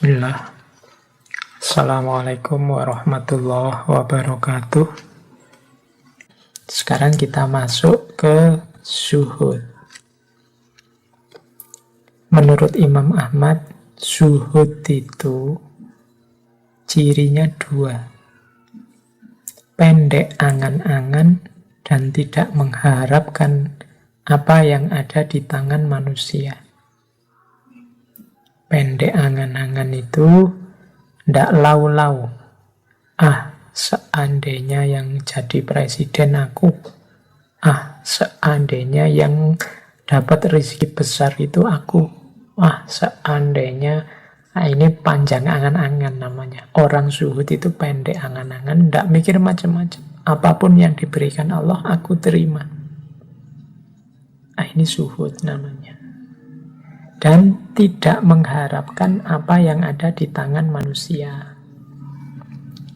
Bismillah. Assalamualaikum warahmatullahi wabarakatuh. Sekarang kita masuk ke zuhud. Menurut Imam Ahmad, zuhud itu cirinya dua. Pendek angan-angan dan tidak mengharapkan apa yang ada di tangan manusia. Pendek angan-angan itu ndak lau-lau. Seandainya yang jadi presiden aku. Seandainya yang dapat rezeki besar itu aku. Seandainya. Ini panjang angan-angan namanya. Orang zuhud itu pendek angan-angan, ndak mikir macam-macam. Apapun yang diberikan Allah, aku terima. Ini zuhud namanya. Dan tidak mengharapkan apa yang ada di tangan manusia.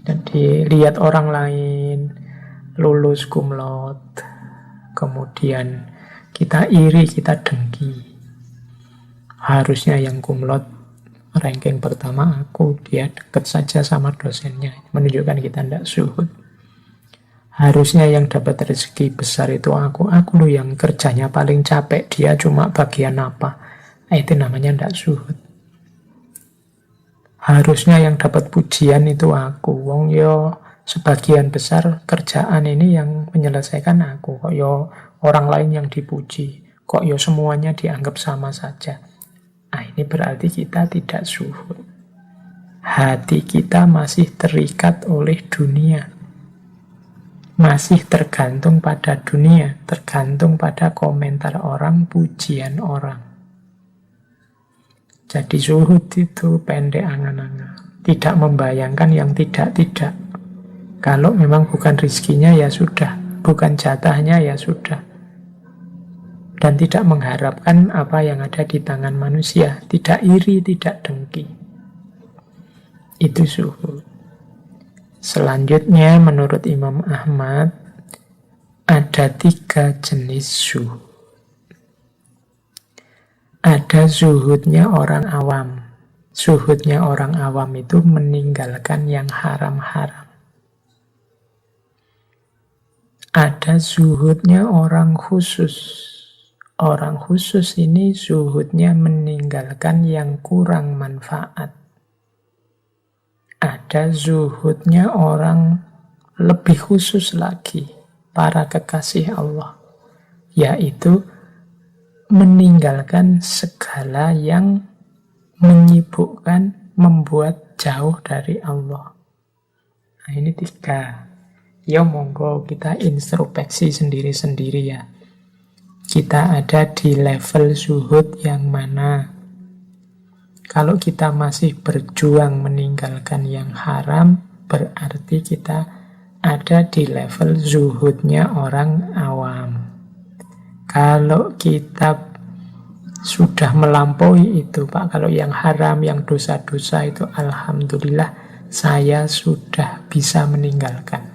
Jadi lihat orang lain lulus cum laude, kemudian kita iri, kita dengki. Harusnya yang cum laude ranking pertama aku, dia deket saja sama dosennya, menunjukkan kita tidak zuhud. Harusnya yang dapat rezeki besar itu aku loh yang kerjanya paling capek, dia cuma bagian apa. Itu namanya tidak zuhud. Harusnya yang dapat pujian itu aku. Wong yo sebagian besar kerjaan ini yang menyelesaikan aku. Kok yo orang lain yang dipuji. Kok yo semuanya dianggap sama saja. Ini berarti kita tidak zuhud. Hati kita masih terikat oleh dunia. Masih tergantung pada dunia. Tergantung pada komentar orang, pujian orang. Jadi zuhud itu pendek angan-angan. Tidak membayangkan yang tidak-tidak. Kalau memang bukan rezekinya ya sudah. Bukan jatahnya ya sudah. Dan tidak mengharapkan apa yang ada di tangan manusia. Tidak iri, tidak dengki. Itu zuhud. Selanjutnya menurut Imam Ahmad, ada 3 jenis zuhud. Ada zuhudnya orang awam. Zuhudnya orang awam itu meninggalkan yang haram-haram. Ada zuhudnya orang khusus. Orang khusus ini zuhudnya meninggalkan yang kurang manfaat. Ada zuhudnya orang lebih khusus lagi, para kekasih Allah, yaitu meninggalkan segala yang menyibukkan, membuat jauh dari Allah. Ini 3. Ya monggo kita introspeksi sendiri-sendiri ya. Kita ada di level zuhud yang mana? Kalau kita masih berjuang meninggalkan yang haram, berarti kita ada di level zuhudnya orang awam. Kalau kita sudah melampaui itu, Pak, kalau yang haram, yang dosa-dosa itu, alhamdulillah, saya sudah bisa meninggalkan.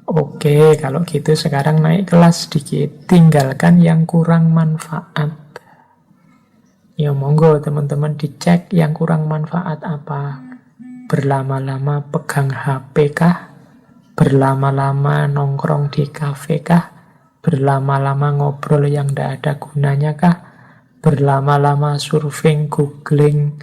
Oke, kalau gitu sekarang naik kelas sedikit, tinggalkan yang kurang manfaat. Ya monggo teman-teman dicek yang kurang manfaat apa. Berlama-lama pegang HP kah? Berlama-lama nongkrong di kafe kah? Berlama-lama ngobrol yang tidak ada gunanya kah? Berlama-lama surfing, googling,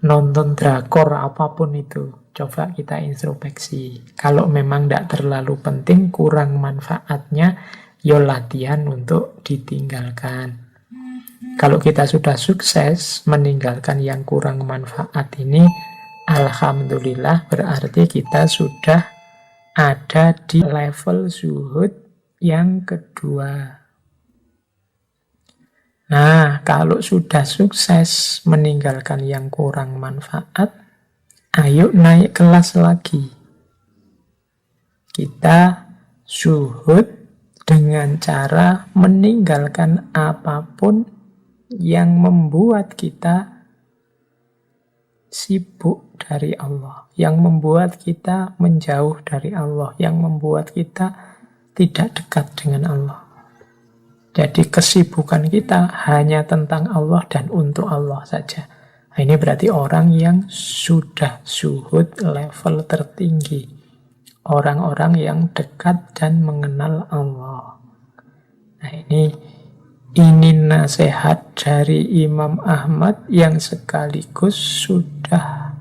nonton drakor, apapun itu. Coba kita introspeksi. Kalau memang tidak terlalu penting, kurang manfaatnya, yo latihan untuk ditinggalkan. Kalau kita sudah sukses meninggalkan yang kurang manfaat ini, alhamdulillah berarti kita sudah ada di level zuhud yang kedua. Nah, kalau sudah sukses meninggalkan yang kurang manfaat, ayo naik kelas lagi. Kita zuhud dengan cara meninggalkan apapun yang membuat kita sibuk dari Allah, yang membuat kita menjauh dari Allah, yang membuat kita tidak dekat dengan Allah. Jadi kesibukan kita hanya tentang Allah dan untuk Allah saja. Nah, ini berarti orang yang sudah zuhud level tertinggi. Orang-orang yang dekat dan mengenal Allah. Nah, ini nasihat dari Imam Ahmad yang sekaligus sudah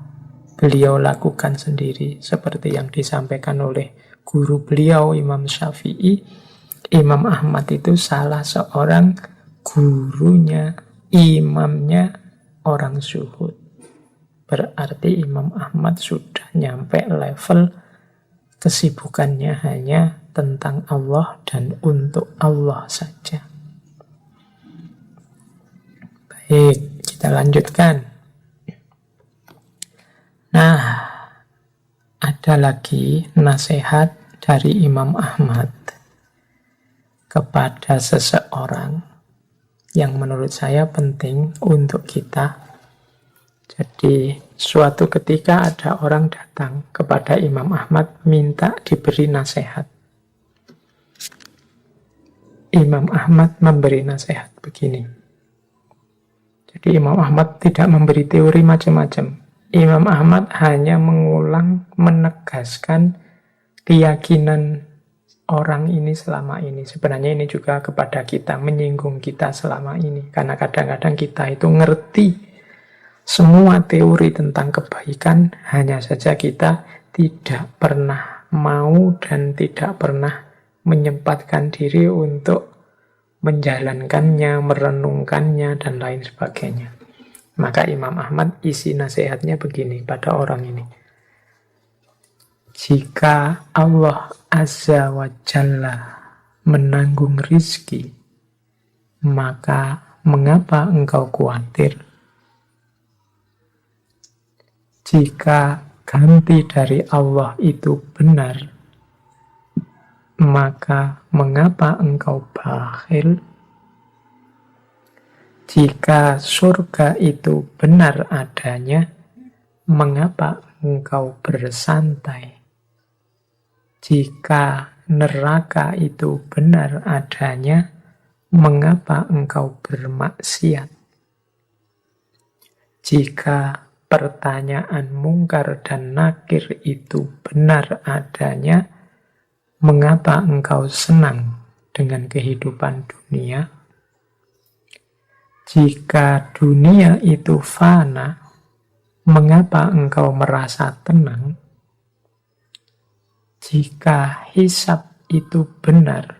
beliau lakukan sendiri. Seperti yang disampaikan oleh guru beliau, Imam Syafi'i. Imam Ahmad itu salah seorang gurunya, imamnya orang zuhud. Berarti Imam Ahmad sudah nyampe level kesibukannya hanya tentang Allah dan untuk Allah saja. Baik, kita lanjutkan. Nah, ada lagi nasihat dari Imam Ahmad kepada seseorang yang menurut saya penting untuk kita. Jadi, suatu ketika ada orang datang kepada Imam Ahmad minta diberi nasihat. Imam Ahmad memberi nasihat begini. Jadi Imam Ahmad tidak memberi teori macam-macam. Imam Ahmad hanya mengulang, menegaskan keyakinan orang ini selama ini. Sebenarnya ini juga kepada kita, menyinggung kita selama ini. Karena kadang-kadang kita itu ngerti semua teori tentang kebaikan, hanya saja kita tidak pernah mau dan tidak pernah menyempatkan diri untuk menjalankannya, merenungkannya, dan lain sebagainya. Maka Imam Ahmad isi nasihatnya begini pada orang ini. Jika Allah Azza wa Jalla menanggung rizki, maka mengapa engkau khawatir? Jika ganti dari Allah itu benar, maka mengapa engkau bakhil? Jika surga itu benar adanya, mengapa engkau bersantai? Jika neraka itu benar adanya, mengapa engkau bermaksiat? Jika pertanyaan mungkar dan nakir itu benar adanya, mengapa engkau senang dengan kehidupan dunia? Jika dunia itu fana, mengapa engkau merasa tenang? Jika hisab itu benar,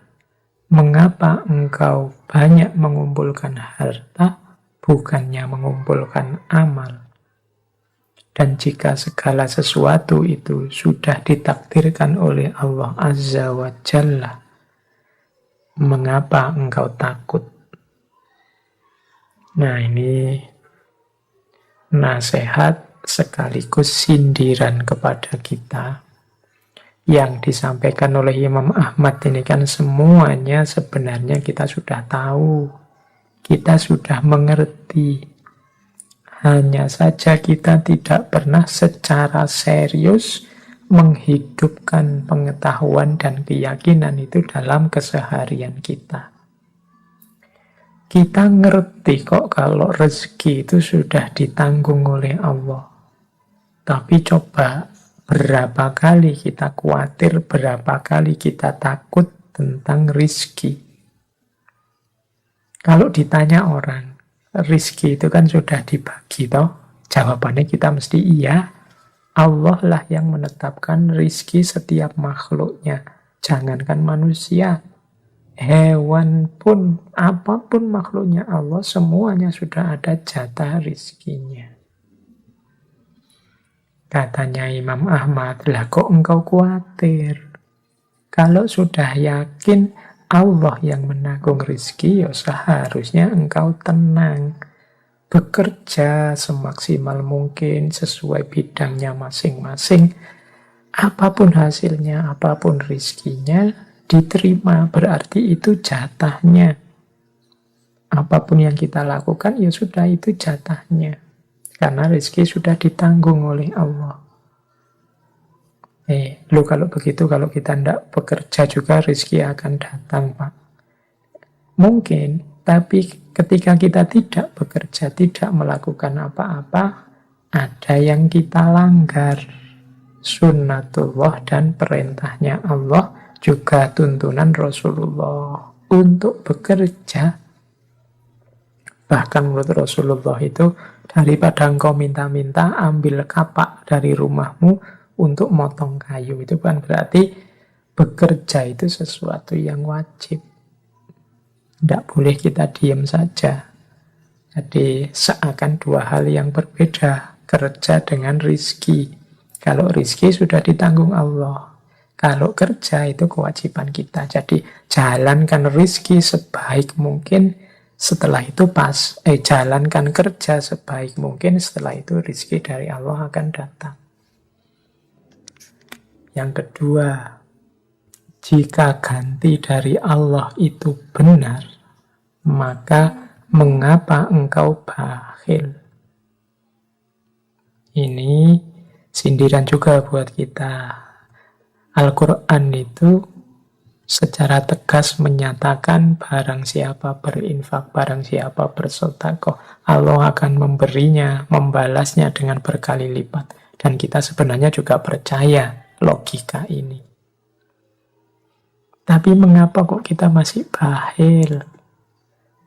mengapa engkau banyak mengumpulkan harta, bukannya mengumpulkan amal? Dan jika segala sesuatu itu sudah ditakdirkan oleh Allah Azza wa Jalla, mengapa engkau takut? Nah, ini nasihat sekaligus sindiran kepada kita yang disampaikan oleh Imam Ahmad ini kan semuanya sebenarnya kita sudah tahu, kita sudah mengerti. Hanya saja kita tidak pernah secara serius menghidupkan pengetahuan dan keyakinan itu dalam keseharian kita. Kita ngerti kok kalau rezeki itu sudah ditanggung oleh Allah. Tapi coba berapa kali kita khawatir, berapa kali kita takut tentang rezeki. Kalau ditanya orang, rezeki itu kan sudah dibagi toh? Jawabannya kita mesti iya. Allah lah yang menetapkan rezeki setiap makhluknya. Jangankan manusia. Hewan pun, apapun makhluknya Allah, semuanya sudah ada jatah rizkinya. Katanya Imam Ahmad, lah kok engkau khawatir? Kalau sudah yakin Allah yang menanggung rizki, ya seharusnya engkau tenang. Bekerja semaksimal mungkin, sesuai bidangnya masing-masing. Apapun hasilnya, apapun rizkinya, diterima, berarti itu jatahnya. Apapun yang kita lakukan, ya sudah itu jatahnya. Karena rezeki sudah ditanggung oleh Allah. Kalau begitu, kalau kita tidak bekerja juga rezeki akan datang, Pak. Mungkin Tapi ketika kita tidak bekerja, tidak melakukan apa-apa, ada yang kita langgar. Sunnatullah dan perintahnya Allah, juga tuntunan Rasulullah untuk bekerja. Bahkan menurut Rasulullah itu, daripada engkau minta-minta, ambil kapak dari rumahmu untuk motong kayu. Itu bukan berarti bekerja itu sesuatu yang wajib. Tidak boleh kita diam saja. Jadi seakan dua hal yang berbeda, kerja dengan rizki. Kalau rizki sudah ditanggung Allah. Kalau kerja itu kewajiban kita. Jadi jalankan rizki sebaik mungkin, setelah itu jalankan kerja sebaik mungkin, setelah itu rizki dari Allah akan datang. Yang kedua, jika ganti dari Allah itu benar, maka mengapa engkau bakhil? Ini sindiran juga buat kita. Al-Quran itu secara tegas menyatakan barang siapa berinfak, barang siapa bersedekah, Allah akan memberinya, membalasnya dengan berkali lipat. Dan kita sebenarnya juga percaya logika ini. Tapi mengapa kok kita masih bakhil?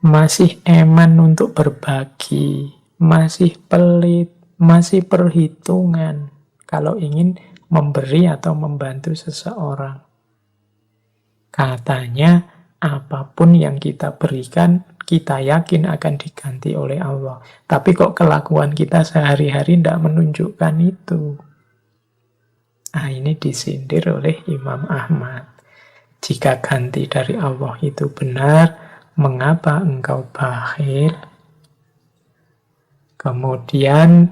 Masih eman untuk berbagi, masih pelit, masih perhitungan kalau ingin memberi atau membantu seseorang. Katanya apapun yang kita berikan, kita yakin akan diganti oleh Allah. Tapi kok kelakuan kita sehari-hari tidak menunjukkan itu. Nah, ini disindir oleh Imam Ahmad. Jika ganti dari Allah itu benar, mengapa engkau bakhil? Kemudian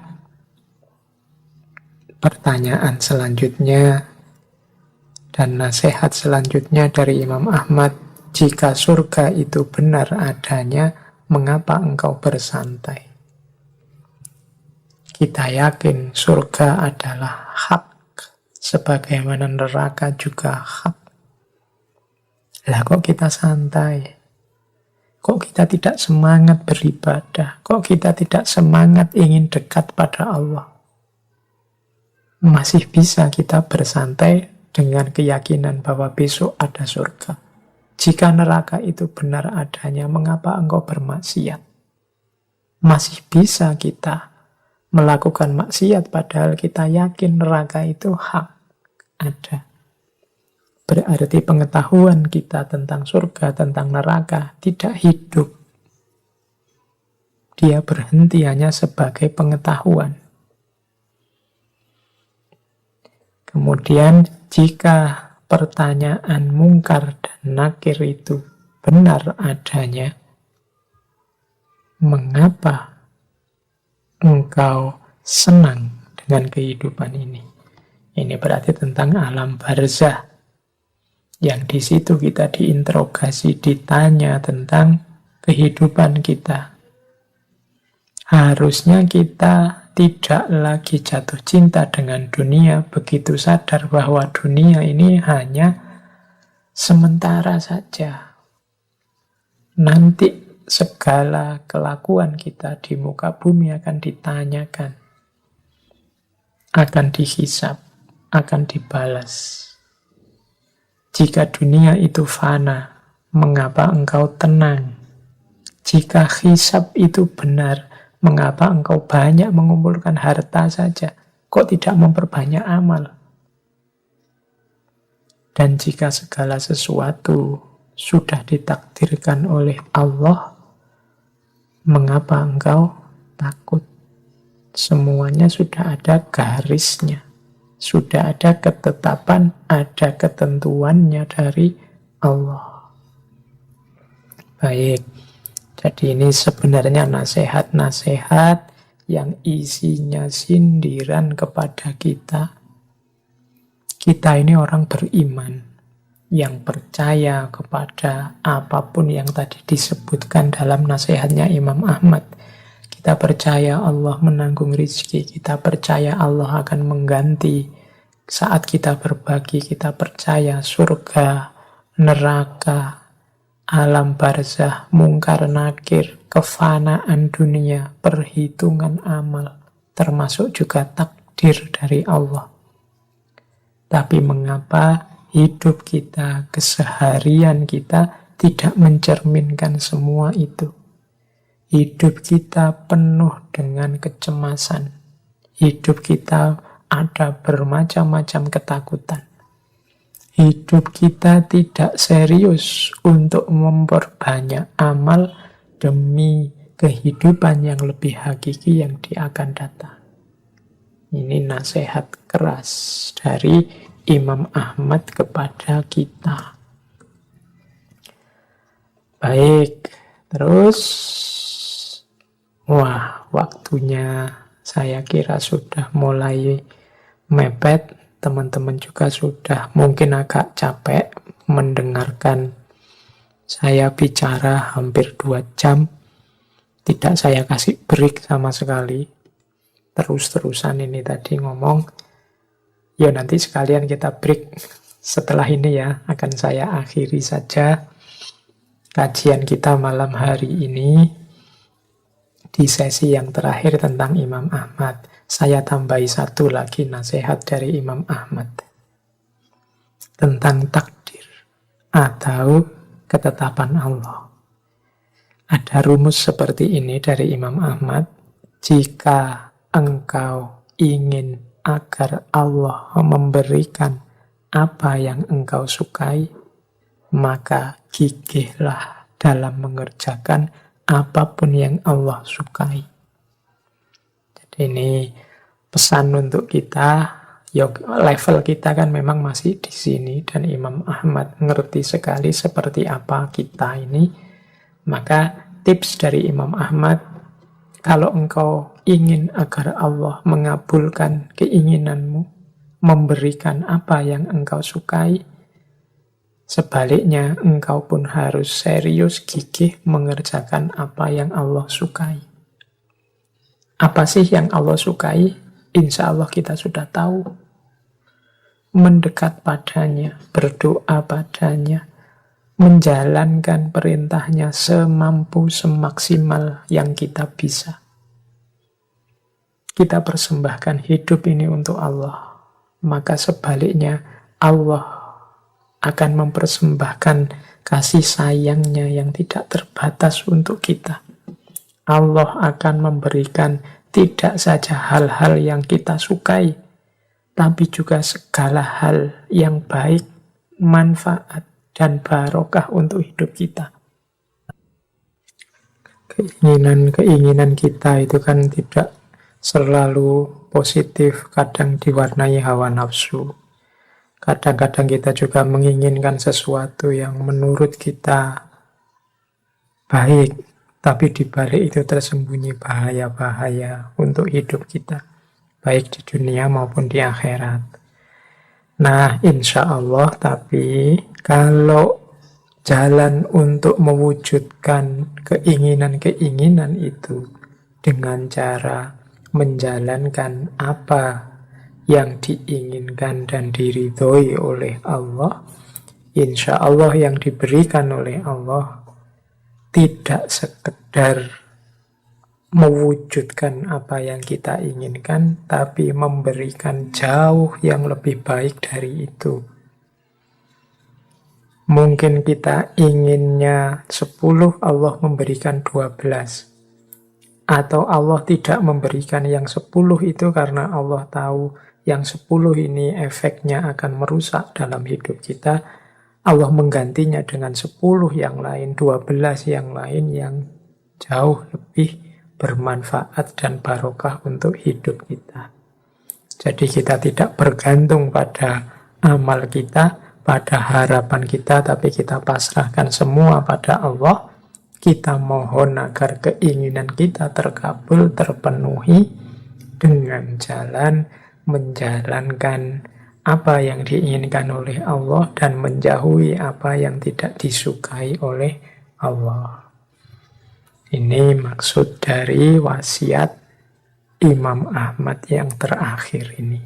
pertanyaan selanjutnya dan nasihat selanjutnya dari Imam Ahmad, jika surga itu benar adanya, mengapa engkau bersantai? Kita yakin surga adalah hak, sebagaimana neraka juga hak. Lah kok kita santai? Kok kita tidak semangat beribadah? Kok kita tidak semangat ingin dekat pada Allah? Masih bisa kita bersantai dengan keyakinan bahwa besok ada surga. Jika neraka itu benar adanya, mengapa engkau bermaksiat? Masih bisa kita melakukan maksiat padahal kita yakin neraka itu hak ada. Berarti pengetahuan kita tentang surga, tentang neraka tidak hidup. Dia berhenti hanya sebagai pengetahuan. Kemudian jika pertanyaan mungkar dan nakir itu benar adanya, mengapa engkau senang dengan kehidupan ini? Ini berarti tentang alam barzah. Yang di situ kita diinterogasi, ditanya tentang kehidupan kita. Harusnya kita tidak lagi jatuh cinta dengan dunia, begitu sadar bahwa dunia ini hanya sementara saja. Nanti segala kelakuan kita di muka bumi akan ditanyakan, akan dihisab, akan dibalas. Jika dunia itu fana, mengapa engkau tenang? Jika hisab itu benar, mengapa engkau banyak mengumpulkan harta saja? Kok tidak memperbanyak amal? Dan jika segala sesuatu sudah ditakdirkan oleh Allah, mengapa engkau takut? Semuanya sudah ada garisnya. Sudah ada ketetapan, ada ketentuannya dari Allah. Baik, jadi ini sebenarnya nasihat-nasihat yang isinya sindiran kepada kita. Kita ini orang beriman, yang percaya kepada apapun yang tadi disebutkan dalam nasihatnya Imam Ahmad. Kita percaya Allah menanggung rizki, kita percaya Allah akan mengganti. Saat kita berbagi, kita percaya surga, neraka, alam barzah, mungkar nakir, kefanaan dunia, perhitungan amal, termasuk juga takdir dari Allah. Tapi mengapa hidup kita, keseharian kita tidak mencerminkan semua itu? Hidup kita penuh dengan kecemasan. Hidup kita ada bermacam-macam ketakutan. Hidup kita tidak serius untuk memperbanyak amal demi kehidupan yang lebih hakiki yang akan datang. Ini nasihat keras dari Imam Ahmad kepada kita. Baik, terus waktunya saya kira sudah mulai mepet. Teman-teman juga sudah mungkin agak capek mendengarkan saya bicara hampir 2 jam. Tidak saya kasih break sama sekali. Terus-terusan ini tadi ngomong. Ya nanti sekalian kita break setelah ini ya. Akan saya akhiri saja kajian kita malam hari ini di sesi yang terakhir tentang Imam Ahmad. Saya tambahi satu lagi nasihat dari Imam Ahmad tentang takdir atau ketetapan Allah. Ada rumus seperti ini dari Imam Ahmad. Jika engkau ingin agar Allah memberikan apa yang engkau sukai, maka gigihlah dalam mengerjakan apapun yang Allah sukai. Jadi ini pesan untuk kita. Level kita kan memang masih di sini dan Imam Ahmad ngerti sekali seperti apa kita ini. Maka tips dari Imam Ahmad, kalau engkau ingin agar Allah mengabulkan keinginanmu, memberikan apa yang engkau sukai, sebaliknya engkau pun harus serius gigih mengerjakan apa yang Allah sukai. Apa sih yang Allah sukai? Insya Allah kita sudah tahu. Mendekat padanya, berdoa padanya, menjalankan perintahnya semampu, semaksimal yang kita bisa. Kita persembahkan hidup ini untuk Allah. Maka sebaliknya Allah akan mempersembahkan kasih sayangnya yang tidak terbatas untuk kita. Allah akan memberikan tidak saja hal-hal yang kita sukai, tapi juga segala hal yang baik, manfaat, dan barokah untuk hidup kita. Keinginan-keinginan kita itu kan tidak selalu positif, kadang diwarnai hawa nafsu. Kadang-kadang kita juga menginginkan sesuatu yang menurut kita baik, tapi di balik itu tersembunyi bahaya-bahaya untuk hidup kita, baik di dunia maupun di akhirat. Nah, insya Allah, tapi kalau jalan untuk mewujudkan keinginan-keinginan itu dengan cara menjalankan apa yang diinginkan dan diridhoi oleh Allah, insya Allah yang diberikan oleh Allah tidak sekedar mewujudkan apa yang kita inginkan, tapi memberikan jauh yang lebih baik dari itu. Mungkin kita inginnya 10, Allah memberikan 12. Atau Allah tidak memberikan yang 10 itu karena Allah tahu yang 10 ini efeknya akan merusak dalam hidup kita. Allah menggantinya dengan 10 yang lain, 12 yang lain yang jauh lebih bermanfaat dan barokah untuk hidup kita. Jadi kita tidak bergantung pada amal kita, pada harapan kita, tapi kita pasrahkan semua pada Allah. Kita mohon agar keinginan kita terkabul, terpenuhi dengan jalan menjalankan apa yang diinginkan oleh Allah dan menjauhi apa yang tidak disukai oleh Allah. Ini maksud dari wasiat Imam Ahmad yang terakhir ini.